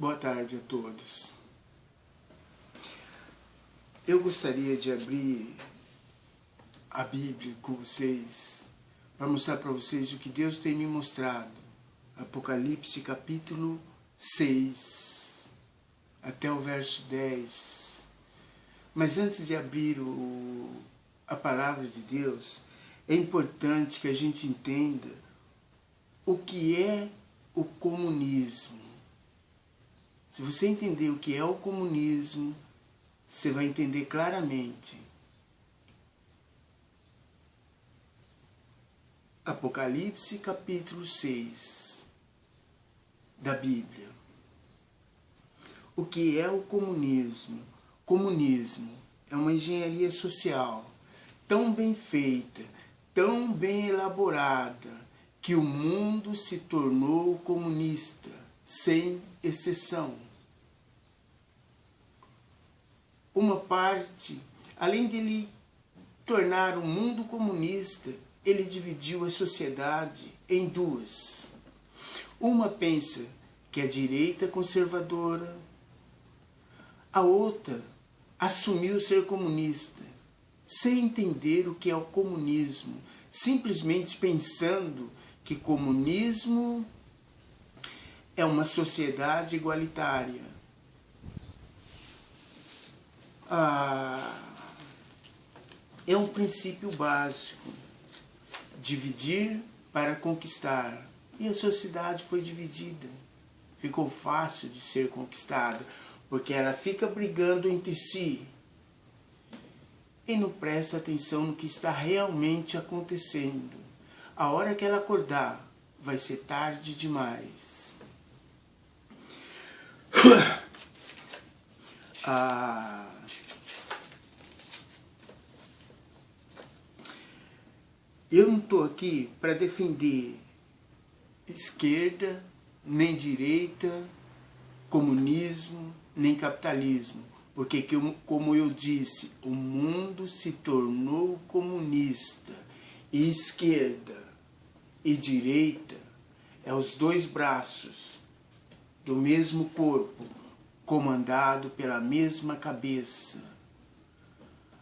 Boa tarde a todos. Eu gostaria de abrir a Bíblia com vocês para mostrar para vocês o que Deus tem me mostrado. Apocalipse capítulo 6 até o verso 10. Mas antes de abrir a palavra de Deus, é importante que a gente entenda o que é o comunismo. Se você entender o que é o comunismo, você vai entender claramente. Apocalipse capítulo 6 da Bíblia. O que é o comunismo? Comunismo é uma engenharia social tão bem feita, tão bem elaborada, que o mundo se tornou comunista, sem exceção. Uma parte, além de ele tornar o mundo comunista, ele dividiu a sociedade em duas. Uma pensa que é direita conservadora, a outra assumiu ser comunista, sem entender o que é o comunismo, simplesmente pensando que comunismo é uma sociedade igualitária. É um princípio básico. Dividir para conquistar. E a sociedade foi dividida. Ficou fácil de ser conquistada, porque ela fica brigando entre si e não presta atenção no que está realmente acontecendo. A hora que ela acordar, vai ser tarde demais. Eu não estou aqui para defender esquerda, nem direita, comunismo, nem capitalismo. Porque, como eu disse, o mundo se tornou comunista. E esquerda e direita é os dois braços do mesmo corpo, comandado pela mesma cabeça.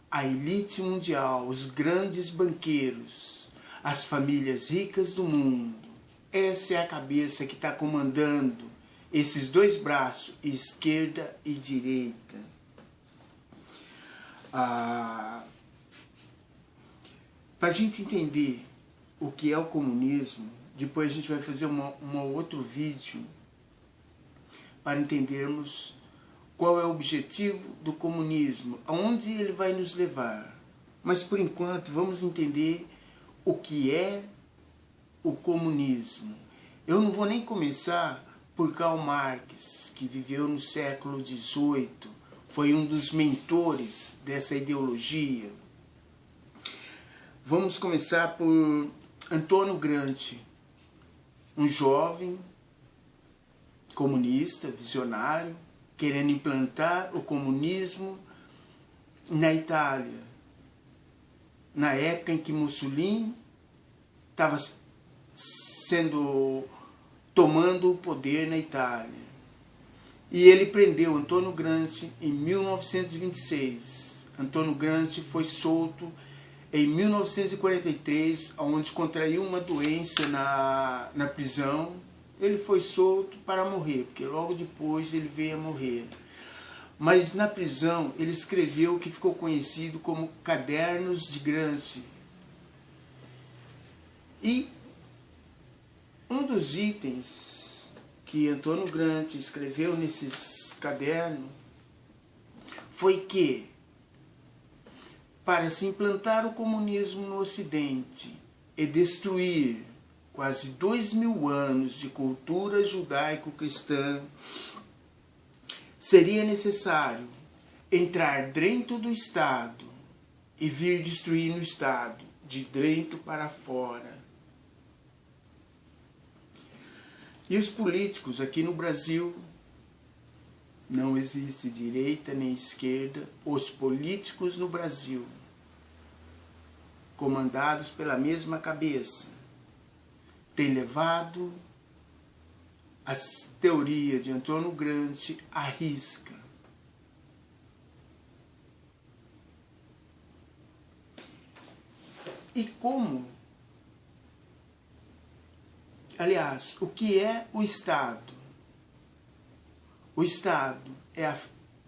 A elite mundial, os grandes banqueiros, as famílias ricas do mundo. Essa é a cabeça que está comandando esses dois braços, esquerda e direita. Para a gente entender o que é o comunismo, depois a gente vai fazer um outro vídeo para entendermos qual é o objetivo do comunismo, aonde ele vai nos levar. Mas por enquanto vamos entender o que é o comunismo. Eu não vou nem começar por Karl Marx, que viveu no século XVIII, foi um dos mentores dessa ideologia. Vamos começar por Antônio Gramsci, um jovem comunista, visionário, querendo implantar o comunismo na Itália, na época em que Mussolini estava tomando o poder na Itália. E ele prendeu Antônio Gramsci em 1926. Antônio Gramsci foi solto em 1943, onde contraiu uma doença na prisão. Ele foi solto para morrer, porque logo depois ele veio a morrer. Mas na prisão ele escreveu o que ficou conhecido como Cadernos de Gramsci. E um dos itens que Antônio Gramsci escreveu nesses cadernos foi que, para se implantar o comunismo no Ocidente e destruir quase 2000 anos de cultura judaico-cristã, seria necessário entrar dentro do Estado e vir destruir no Estado, de dentro para fora. E os políticos aqui no Brasil, não existe direita nem esquerda, os políticos no Brasil, comandados pela mesma cabeça, têm levado a teoria de Antônio Gramsci arrisca. E como? Aliás, o que é o Estado? O Estado é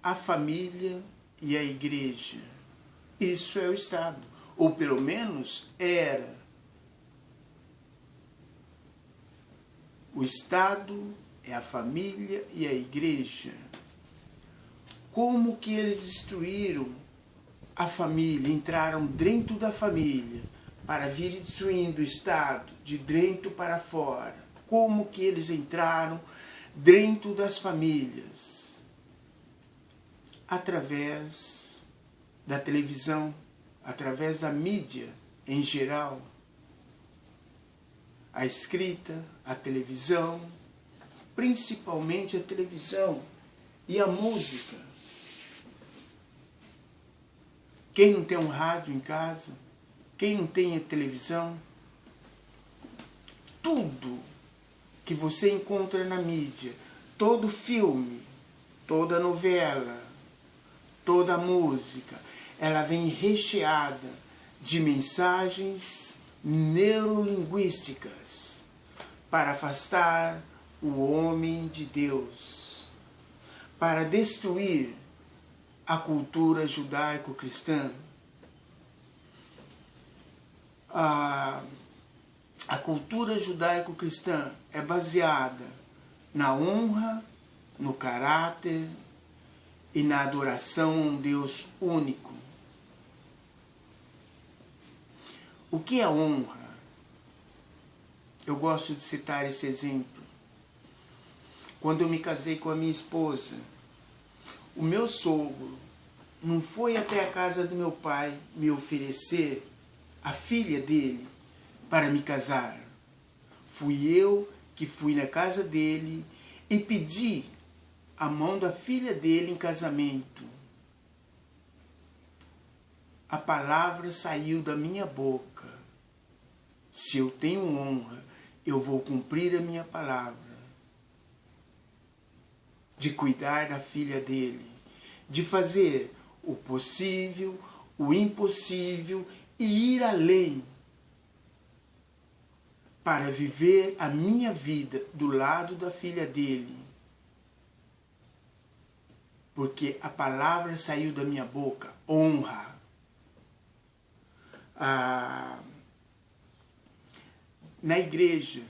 a família e a igreja. Isso é o Estado. Ou pelo menos era. O Estado é a família e a igreja. Como que eles destruíram a família, entraram dentro da família para vir destruindo o Estado de dentro para fora? Como que eles entraram dentro das famílias? Através da televisão, através da mídia em geral. A escrita, a televisão, principalmente a televisão e a música. Quem não tem um rádio em casa, quem não tem a televisão, tudo que você encontra na mídia, todo filme, toda novela, toda música, ela vem recheada de mensagens neurolinguísticas para afastar o homem de Deus, para destruir a cultura judaico-cristã. A cultura judaico-cristã é baseada na honra, no caráter e na adoração a um Deus único. O que é honra? Eu gosto de citar esse exemplo. Quando eu me casei com a minha esposa, o meu sogro não foi até a casa do meu pai me oferecer a filha dele para me casar. Fui eu que fui na casa dele e pedi a mão da filha dele em casamento. A palavra saiu da minha boca. Se eu tenho honra, eu vou cumprir a minha palavra. De cuidar da filha dele, de fazer o possível, o impossível e ir além para viver a minha vida do lado da filha dele. Porque a palavra saiu da minha boca, honra. Na igreja,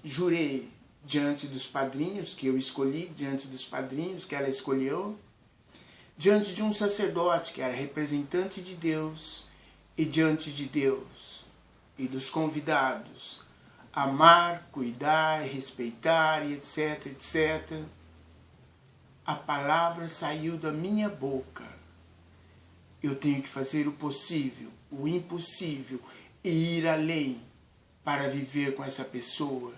jurei diante dos padrinhos, que eu escolhi, diante dos padrinhos que ela escolheu, diante de um sacerdote que era representante de Deus, e diante de Deus e dos convidados, amar, cuidar, respeitar, e etc, etc. A palavra saiu da minha boca. Eu tenho que fazer o possível, o impossível e ir além para viver com essa pessoa.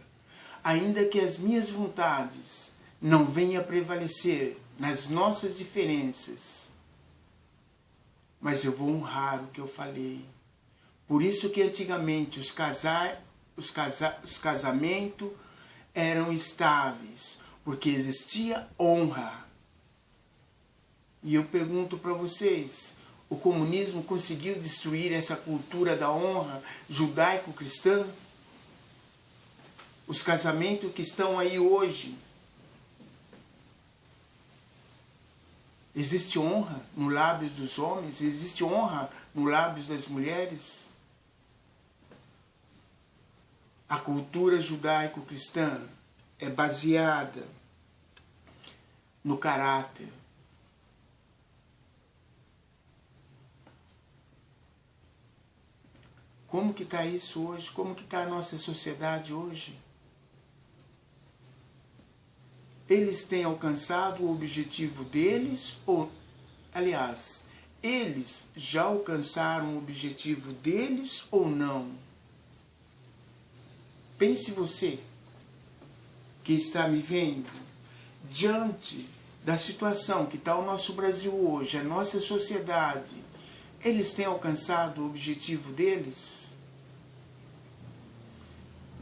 Ainda que as minhas vontades não venham a prevalecer nas nossas diferenças, mas eu vou honrar o que eu falei. Por isso que antigamente os casamentos eram estáveis, porque existia honra. E eu pergunto para vocês, o comunismo conseguiu destruir essa cultura da honra judaico-cristã? Os casamentos que estão aí hoje, existe honra nos lábios dos homens? Existe honra nos lábios das mulheres? A cultura judaico-cristã é baseada no caráter. Como que está isso hoje? Como que está a nossa sociedade hoje? Eles têm alcançado o objetivo deles? Ou, aliás, eles já alcançaram o objetivo deles ou não? Pense você, que está me vendo, diante da situação que está o nosso Brasil hoje, a nossa sociedade, eles têm alcançado o objetivo deles?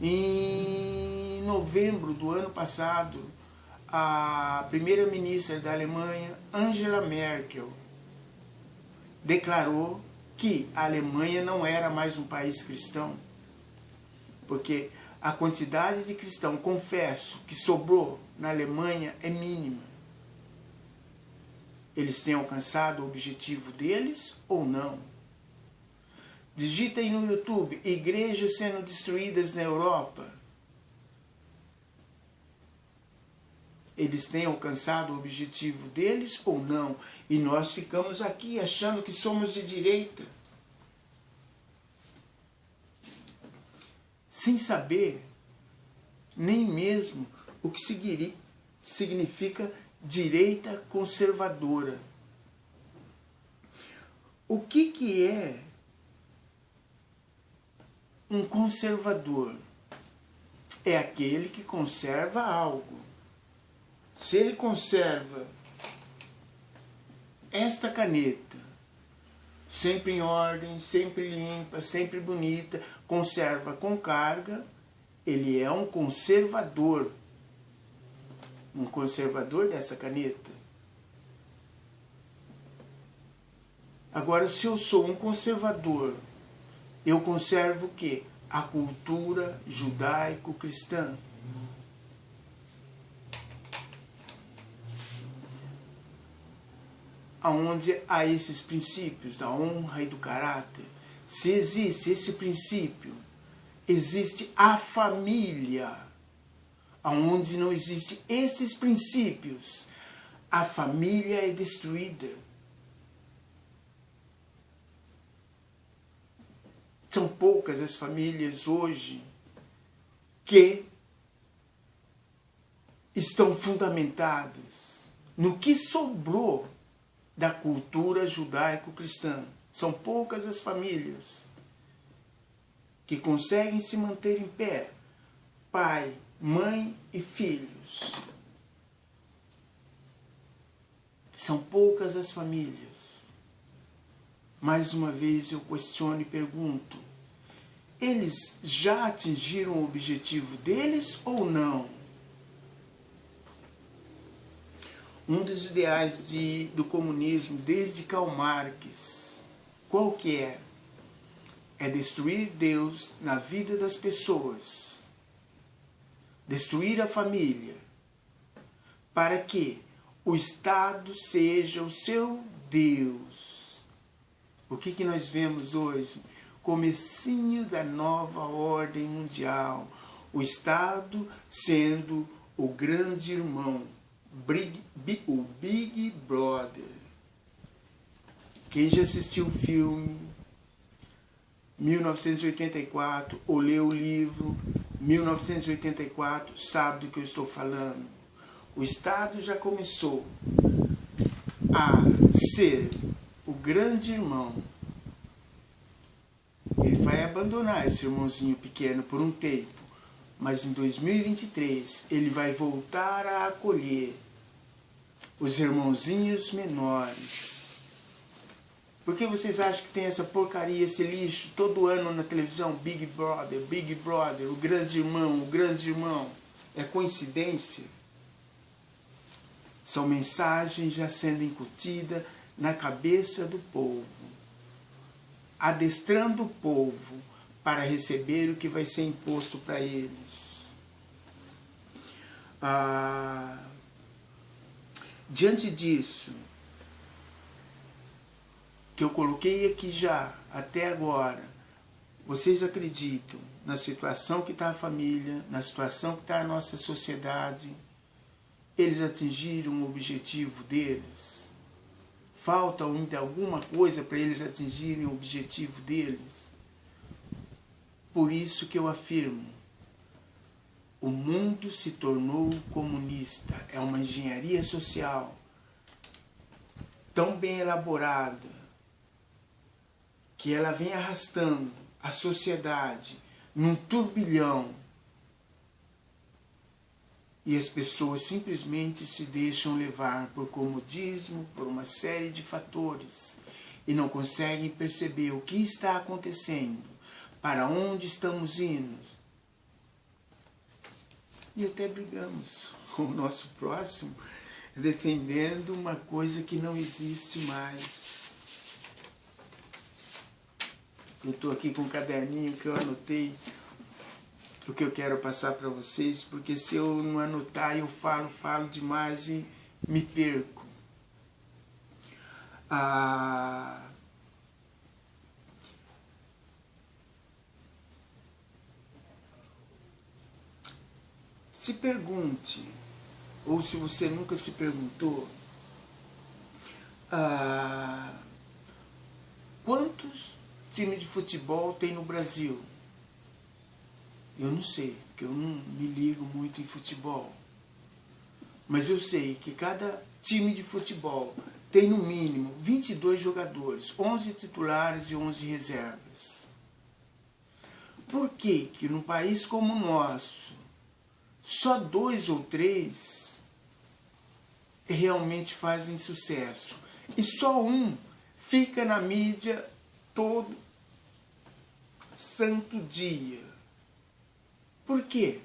E em novembro do ano passado, a primeira-ministra da Alemanha, Angela Merkel, declarou que a Alemanha não era mais um país cristão, porque a quantidade de cristãos, confesso, que sobrou na Alemanha é mínima. Eles têm alcançado o objetivo deles ou não? Digitem no YouTube, igrejas sendo destruídas na Europa. Eles têm alcançado o objetivo deles ou não? E nós ficamos aqui achando que somos de direita, sem saber nem mesmo o que significa direita conservadora. O que é um conservador? É aquele que conserva algo. Se ele conserva esta caneta, sempre em ordem, sempre limpa, sempre bonita, conserva com carga, ele é um conservador. Um conservador dessa caneta. Agora, se eu sou um conservador, eu conservo o quê? A cultura judaico-cristã. Aonde há esses princípios da honra e do caráter. Se existe esse princípio, existe a família. Aonde não existem esses princípios, a família é destruída. São poucas as famílias hoje que estão fundamentadas no que sobrou da cultura judaico-cristã. São poucas as famílias que conseguem se manter em pé. Pai, mãe e filhos. São poucas as famílias. Mais uma vez eu questiono e pergunto: eles já atingiram o objetivo deles ou não? Um dos ideais do comunismo, desde Karl Marx, qual que é? É destruir Deus na vida das pessoas. Destruir a família, para que o Estado seja o seu Deus. O que nós vemos hoje? Comecinho da nova ordem mundial. O Estado sendo o grande irmão, o Big Brother. Quem já assistiu o filme 1984 ou leu o livro 1984 sabe do que eu estou falando. O Estado já começou a ser o grande irmão. Ele vai abandonar esse irmãozinho pequeno por um tempo, mas em 2023 ele vai voltar a acolher os irmãozinhos menores. Por que vocês acham que tem essa porcaria, esse lixo, todo ano na televisão? Big Brother, o grande irmão, o grande irmão. É coincidência? São mensagens já sendo incutidas na cabeça do povo, adestrando o povo para receber o que vai ser imposto para eles. Diante disso, que eu coloquei aqui já, até agora, vocês acreditam na situação que está a família, na situação que está a nossa sociedade? Eles atingiram o objetivo deles? Falta ainda alguma coisa para eles atingirem o objetivo deles? Por isso que eu afirmo, o mundo se tornou comunista. É uma engenharia social tão bem elaborada que ela vem arrastando a sociedade num turbilhão e as pessoas simplesmente se deixam levar por comodismo, por uma série de fatores e não conseguem perceber o que está acontecendo, para onde estamos indo. E até brigamos com o nosso próximo, defendendo uma coisa que não existe mais. Eu estou aqui com um caderninho que eu anotei o que eu quero passar para vocês, porque se eu não anotar, eu falo demais e me perco. Se pergunte, ou se você nunca se perguntou, quantos times de futebol tem no Brasil? Eu não sei, porque eu não me ligo muito em futebol. Mas eu sei que cada time de futebol tem no mínimo 22 jogadores, 11 titulares e 11 reservas. Por que que num país como o nosso, só 2 ou 3 realmente fazem sucesso? E só um fica na mídia todo santo dia. Por quê?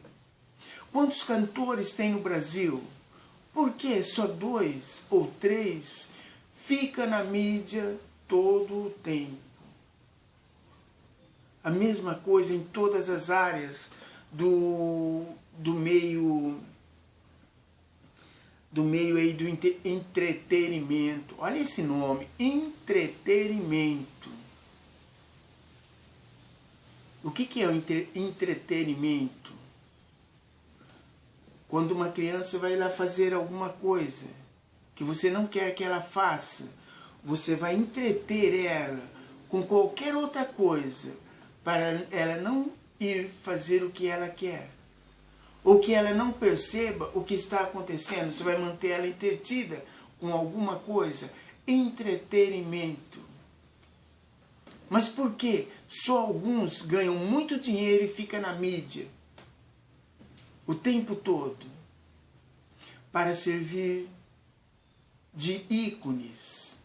Quantos cantores tem no Brasil? Por que só 2 ou 3 fica na mídia todo o tempo? A mesma coisa em todas as áreas do meio aí do entretenimento. Olha esse nome, entretenimento. O que é o entretenimento? Quando uma criança vai lá fazer alguma coisa que você não quer que ela faça, você vai entreter ela com qualquer outra coisa para ela não ir fazer o que ela quer. Ou que ela não perceba o que está acontecendo. Você vai manter ela entretida com alguma coisa. Entretenimento. Mas por que só alguns ganham muito dinheiro e ficam na mídia o tempo todo? Para servir de ícones,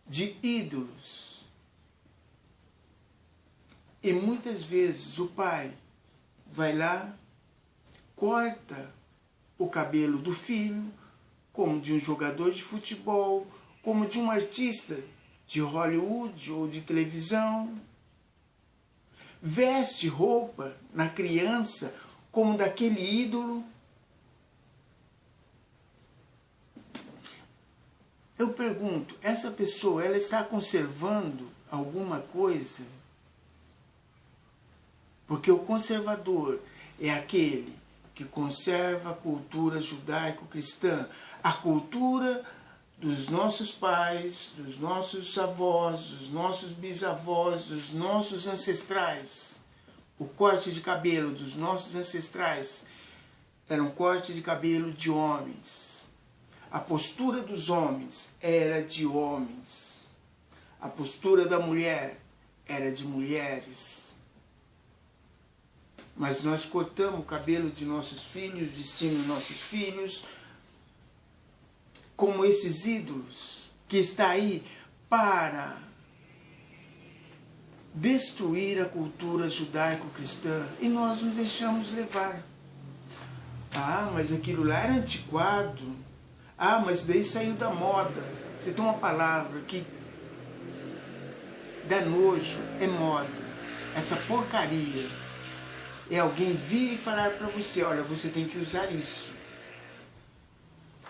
de ídolos. E muitas vezes o pai vai lá, corta o cabelo do filho, como de um jogador de futebol, como de um artista de Hollywood ou de televisão. Veste roupa na criança como daquele ídolo. Eu pergunto, essa pessoa, ela está conservando alguma coisa? Porque o conservador é aquele que conserva a cultura judaico-cristã, a cultura dos nossos pais, dos nossos avós, dos nossos bisavós, dos nossos ancestrais. O corte de cabelo dos nossos ancestrais era um corte de cabelo de homens. A postura dos homens era de homens. A postura da mulher era de mulheres. Mas nós cortamos o cabelo de nossos filhos, vestimos nossos filhos como esses ídolos que está aí para destruir a cultura judaico-cristã. E nós nos deixamos levar. Ah, mas aquilo lá era antiquado. Ah, mas daí saiu da moda. Você tem uma palavra que dá nojo, é moda. Essa porcaria. É alguém vir e falar para você, olha, você tem que usar isso.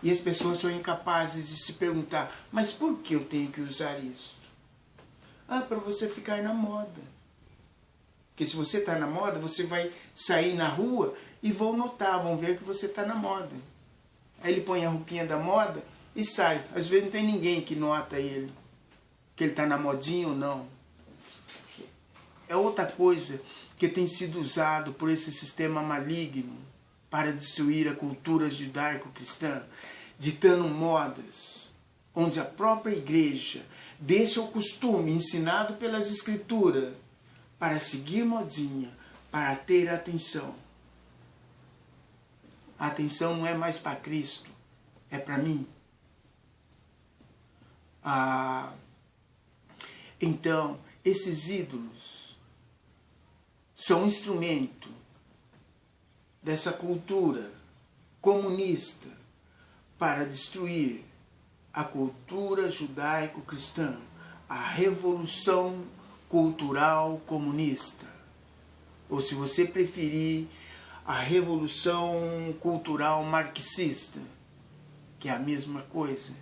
E as pessoas são incapazes de se perguntar, mas por que eu tenho que usar isso? Ah, para você ficar na moda. Porque se você está na moda, você vai sair na rua e vão notar, vão ver que você está na moda. Aí ele põe a roupinha da moda e sai. Às vezes não tem ninguém que nota ele, que ele está na modinha ou não. É outra coisa que tem sido usado por esse sistema maligno para destruir a cultura judaico-cristã, ditando modas, onde a própria igreja deixa o costume ensinado pelas escrituras para seguir modinha, para ter atenção. A atenção não é mais para Cristo, é para mim. Então, esses ídolos são um instrumento dessa cultura comunista para destruir a cultura judaico-cristã, a revolução cultural comunista. Ou, se você preferir, a revolução cultural marxista, que é a mesma coisa,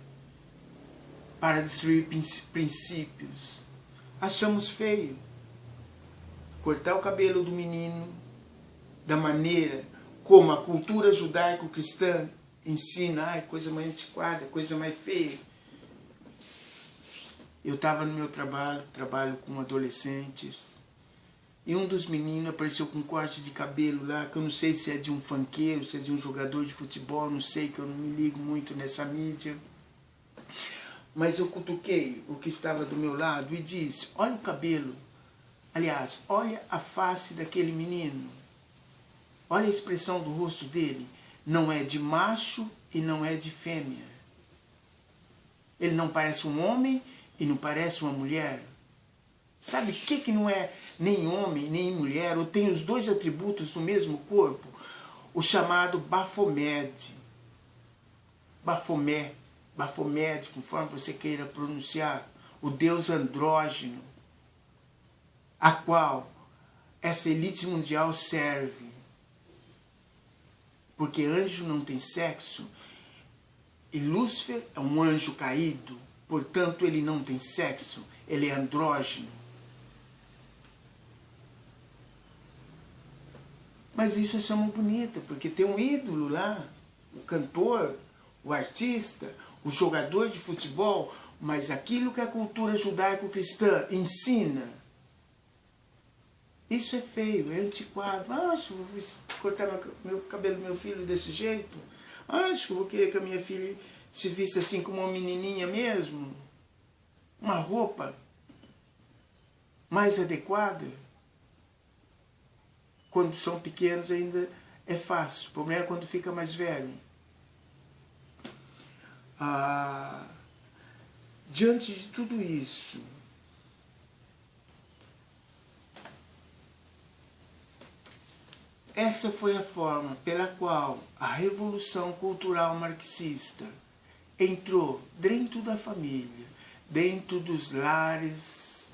para destruir princípios. Achamos feio cortar o cabelo do menino da maneira como a cultura judaico-cristã ensina. Ai, coisa mais antiquada, coisa mais feia. Eu estava no meu trabalho com adolescentes, e um dos meninos apareceu com um corte de cabelo lá, que eu não sei se é de um funkeiro, se é de um jogador de futebol, não sei, que eu não me ligo muito nessa mídia. Mas eu cutuquei o que estava do meu lado e disse: olha o cabelo. Aliás, olha a face daquele menino. Olha a expressão do rosto dele. Não é de macho e não é de fêmea. Ele não parece um homem e não parece uma mulher. Sabe o que não é nem homem nem mulher, ou tem os dois atributos do mesmo corpo? O chamado Baphomet. Baphomet, conforme você queira pronunciar, o deus andrógeno, a qual essa elite mundial serve. Porque anjo não tem sexo, e Lúcifer é um anjo caído, portanto ele não tem sexo, ele é andrógeno. Mas isso achamos bonito, porque tem um ídolo lá, o cantor, o artista, o jogador de futebol, mas aquilo que a cultura judaico-cristã ensina, isso é feio, é antiquado. Acho que vou cortar meu cabelo do meu filho desse jeito. Acho que vou querer que a minha filha se vista assim como uma menininha mesmo. Uma roupa mais adequada. Quando são pequenos ainda é fácil. O problema é quando fica mais velho. Diante de tudo isso, essa foi a forma pela qual a revolução cultural marxista entrou dentro da família, dentro dos lares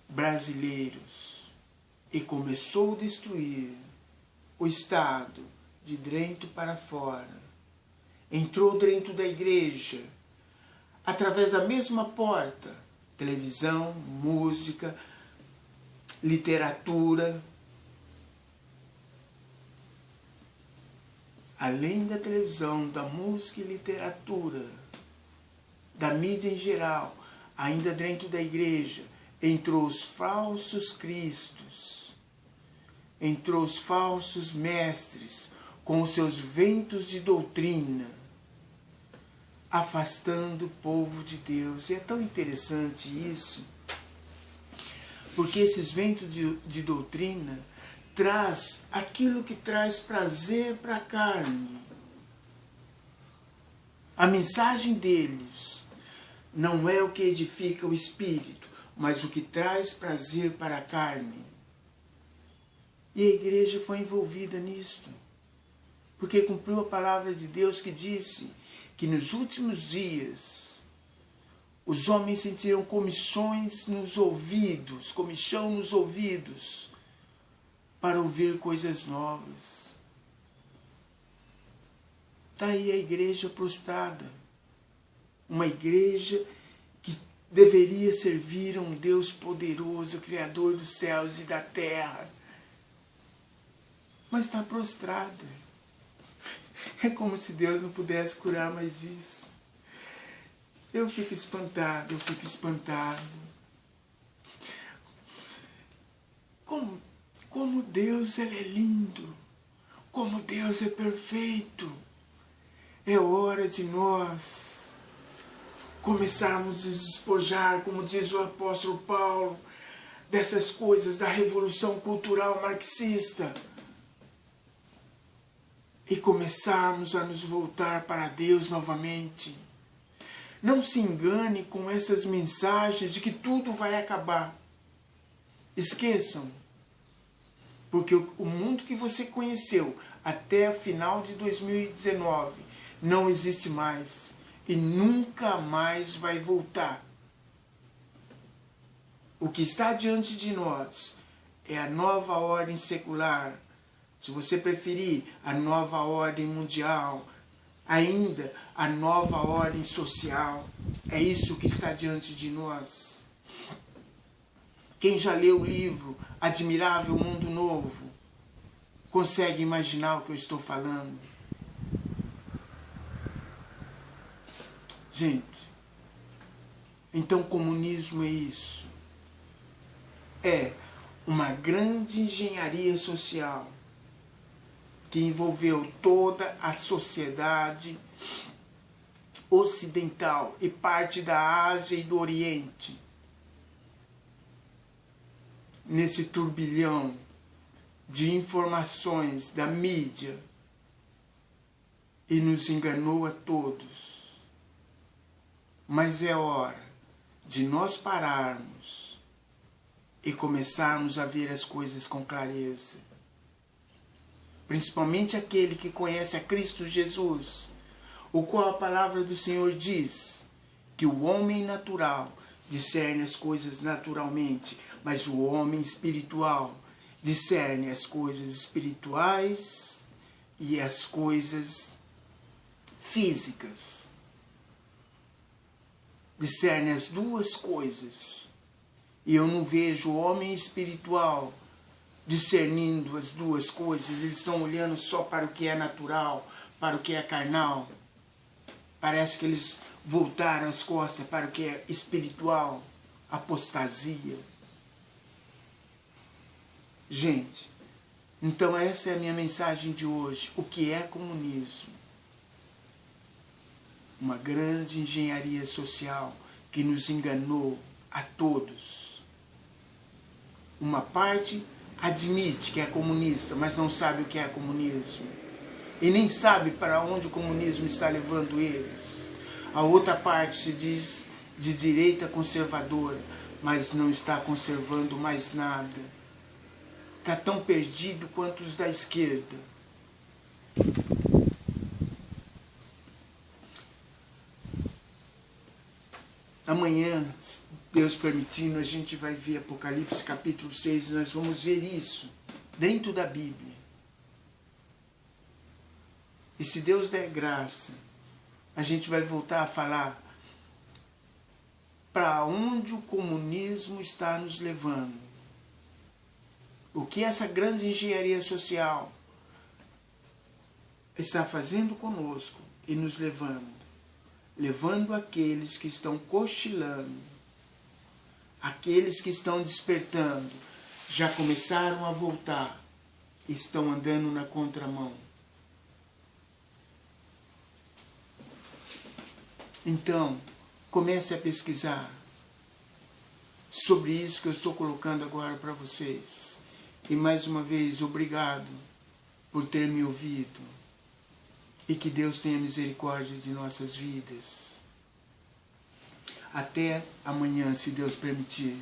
brasileiros, e começou a destruir o Estado de dentro para fora. Entrou dentro da igreja, através da mesma porta: televisão, música, literatura. Além da televisão, da música e literatura, da mídia em geral, ainda dentro da igreja, entrou os falsos cristos, entrou os falsos mestres, com os seus ventos de doutrina, afastando o povo de Deus. E é tão interessante isso, porque esses ventos de doutrina traz aquilo que traz prazer para a carne. A mensagem deles não é o que edifica o espírito, mas o que traz prazer para a carne. E a igreja foi envolvida nisto, porque cumpriu a palavra de Deus que disse que nos últimos dias os homens sentirão comichão nos ouvidos, para ouvir coisas novas. Está aí a igreja prostrada. Uma igreja que deveria servir a um Deus poderoso, Criador dos céus e da terra. Mas está prostrada. É como se Deus não pudesse curar mais isso. Eu fico espantado. Como Deus ele é lindo, como Deus é perfeito. É hora de nós começarmos a despojar, como diz o apóstolo Paulo, dessas coisas da revolução cultural marxista e começarmos a nos voltar para Deus novamente. Não se engane com essas mensagens de que tudo vai acabar. Esqueçam. Porque o mundo que você conheceu até o final de 2019 não existe mais e nunca mais vai voltar. O que está diante de nós é a nova ordem secular, se você preferir, a nova ordem mundial, ainda a nova ordem social. É isso que está diante de nós. Quem já leu o livro Admirável Mundo Novo consegue imaginar o que eu estou falando? Gente, então comunismo é isso. É uma grande engenharia social que envolveu toda a sociedade ocidental e parte da Ásia e do Oriente nesse turbilhão de informações da mídia e nos enganou a todos. Mas é hora de nós pararmos e começarmos a ver as coisas com clareza. Principalmente aquele que conhece a Cristo Jesus, o qual a palavra do Senhor diz que o homem natural discerne as coisas naturalmente, mas o homem espiritual discerne as coisas espirituais e as coisas físicas. Discerne as duas coisas. E eu não vejo o homem espiritual discernindo as duas coisas. Eles estão olhando só para o que é natural, para o que é carnal. Parece que eles voltaram as costas para o que é espiritual. Apostasia. Gente, então essa é a minha mensagem de hoje. O que é comunismo? Uma grande engenharia social que nos enganou a todos. Uma parte admite que é comunista, mas não sabe o que é comunismo. E nem sabe para onde o comunismo está levando eles. A outra parte se diz de direita conservadora, mas não está conservando mais nada. Está tão perdido quanto os da esquerda. Amanhã, Deus permitindo, a gente vai ver Apocalipse capítulo 6, nós vamos ver isso dentro da Bíblia. E se Deus der graça, a gente vai voltar a falar para onde o comunismo está nos levando. O que essa grande engenharia social está fazendo conosco e nos levando. Levando aqueles que estão cochilando, aqueles que estão despertando, já começaram a voltar, estão andando na contramão. Então, comece a pesquisar sobre isso que eu estou colocando agora para vocês. E mais uma vez, obrigado por ter me ouvido. E que Deus tenha misericórdia de nossas vidas. Até amanhã, se Deus permitir.